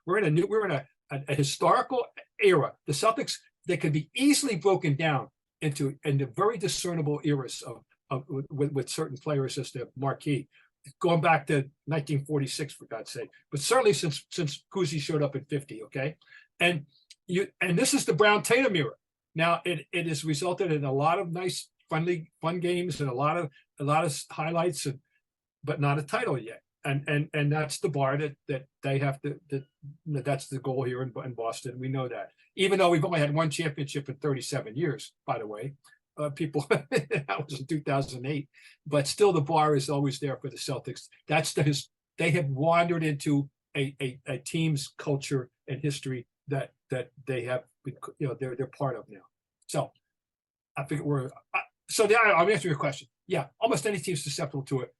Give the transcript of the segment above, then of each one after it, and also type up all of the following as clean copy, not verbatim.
We're in a historical era. The Celtics, they can be easily broken down into very discernible eras with certain players as the marquee, going back to 1946 for God's sake, but certainly since Cousy showed up in 50. Okay, and this is the Brown Tatum era. Now it has resulted in a lot of nice, fun games and a lot of highlights, but not a title yet. And that's the bar that they have to. That's the goal here in Boston. We know that, even though we've only had one championship in 37 years, by the way, people that was in 2008. But still, the bar is always there for the Celtics. They have wandered into a team's culture and history that they have been, they're part of now. So I think I'll answer your question. Yeah, almost any team's susceptible to it.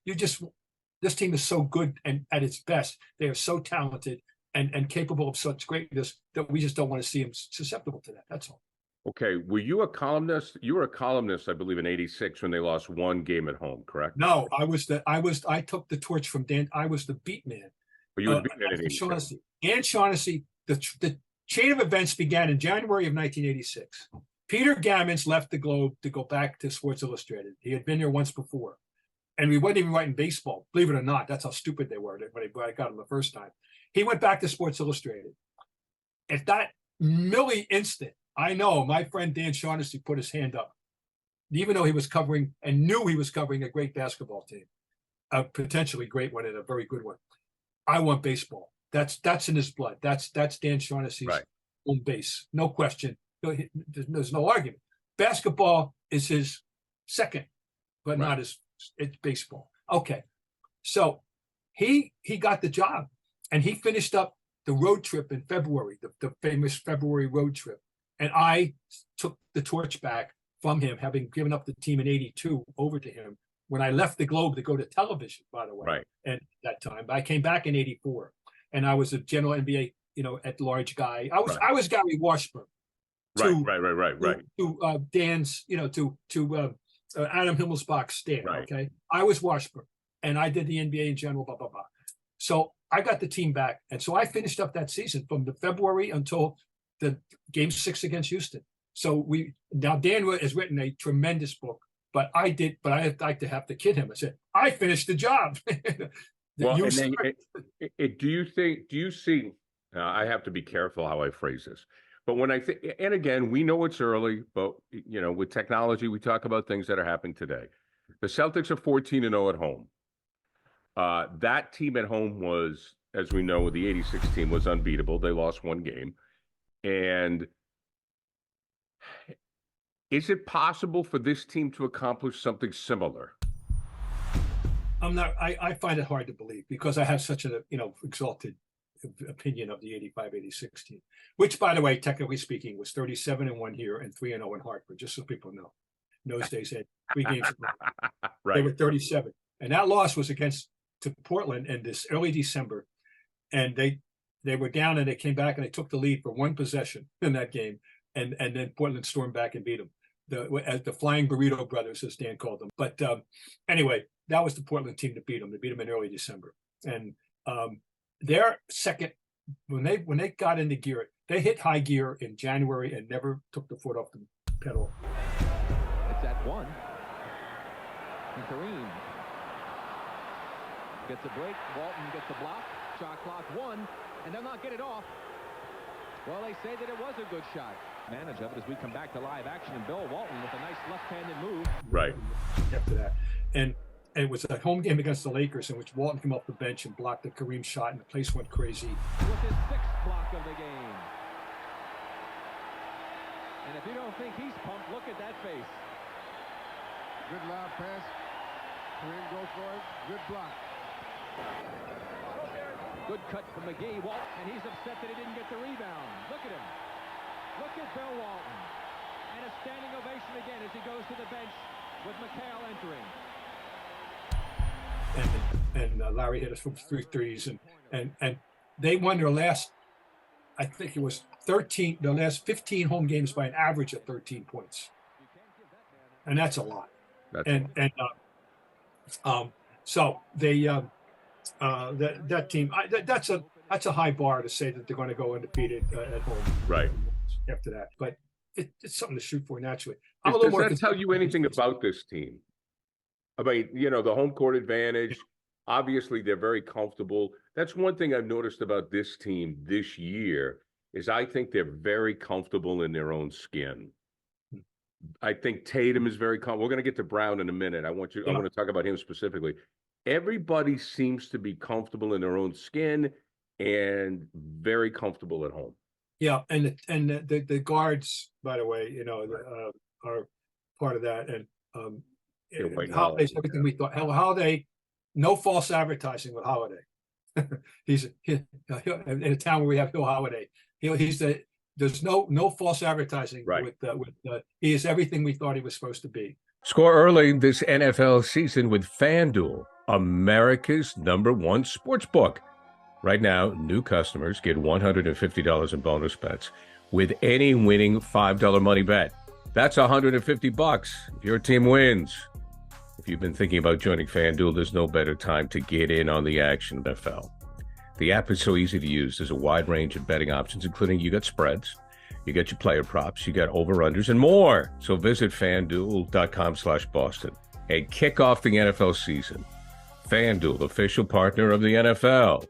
This team is so good and at its best. They are so talented and capable of such greatness that we just don't want to see them susceptible to that. That's all. Okay. Were you a columnist? You were a columnist, I believe, in '86 when they lost one game at home, correct? No, I took the torch from Dan. I was the beat man. But you were beat man in '86. Dan Shaughnessy, the chain of events began in January of 1986. Peter Gammons left the Globe to go back to Sports Illustrated. He had been there once before. And we wasn't even writing baseball, believe it or not. That's how stupid they were when I got him the first time. He went back to Sports Illustrated. At that milli instant, I know my friend Dan Shaughnessy put his hand up, even though he was covering and knew he was covering a great basketball team, a potentially great one and a very good one. I want baseball. That's in his blood. That's Dan Shaughnessy's home base. No question. There's no argument. Basketball is his second, but not his. It's baseball. Okay. So he got the job and he finished up the road trip in February, the famous February road trip. And I took the torch back from him, having given up the team in '82 over to him when I left the Globe to go to television, by the way. Right. And that time, I came back in '84 and I was a general NBA, at large guy. I was Gary Washburn. Right. To Dan's, to Adam Himmelsbach's stand. Right. Okay. I was Washburn and I did the NBA in general, blah, blah, blah. So I got the team back. And so I finished up that season from the February until the game 6 against Houston. So now Dan has written a tremendous book, but I'd like to have to kid him. I said, I finished the job. Well, do you see, I have to be careful how I phrase this. But when I think, and again, we know it's early, but, with technology, we talk about things that are happening today. The Celtics are 14-0 at home. That team at home was, as we know, the '86 team was unbeatable. They lost one game. And is it possible for this team to accomplish something similar? I find it hard to believe because I have such an, exalted opinion of the '85-'86 team, which, by the way, technically speaking, was 37-1 here and 3-0 in Hartford, just so people know. In those days, they had 3 games. Right. They were 37. And that loss was to Portland in this early December. And they were down and they came back and they took the lead for one possession in that game. And then Portland stormed back and beat them. The Flying Burrito Brothers, as Dan called them. But anyway, that was the Portland team that beat them. They beat them in early December. And their second, when they got into gear, they hit high gear in January and never took the foot off the pedal. It's at 1. And Kareem gets a break. Walton gets a block. Shot clock 1, and they'll not get it off. Well, they say that it was a good shot. Manage of it as we come back to live action, and Bill Walton with a nice left-handed move. Right. After that, and it was a home game against the Lakers in which Walton came off the bench and blocked the Kareem shot, and the place went crazy. With his 6th block of the game. And if you don't think he's pumped, look at that face. Good lob pass. Kareem goes for it. Good block. Good cut from McGee. Walton, and he's upset that he didn't get the rebound. Look at him. Look at Bill Walton. And a standing ovation again as he goes to the bench with McHale entering. And Larry hit us from 3 threes. And they won their last, I think it was 13, the last 15 home games by an average of 13 points. And that's a lot. So they, that team, that's that's a high bar to say that they're going to go undefeated at home. Right. After that, but it's something to shoot for naturally. Does that tell you anything about this team? I mean, the home court advantage, obviously they're very comfortable. That's one thing I've noticed about this team this year is I think they're very comfortable in their own skin. I think Tatum is very comfortable. We're going to get to Brown in a minute. I want to talk about him specifically. Everybody seems to be comfortable in their own skin and very comfortable at home. Yeah, and the guards, by the way, are part of that. And Holiday's everything we thought. Holiday, no false advertising with Holiday. He's in a town where we have Hill Holiday. There's no false advertising with he is everything we thought he was supposed to be. Score early this NFL season with FanDuel, America's #1 sports book. Right now, new customers get $150 in bonus bets with any winning $5 money bet. That's $150 if your team wins. If you've been thinking about joining FanDuel, there's no better time to get in on the action, NFL. The app is so easy to use. There's a wide range of betting options, including you got spreads, you got your player props, you got over-unders, and more. So visit FanDuel.com/Boston and kick off the NFL season. FanDuel, official partner of the NFL.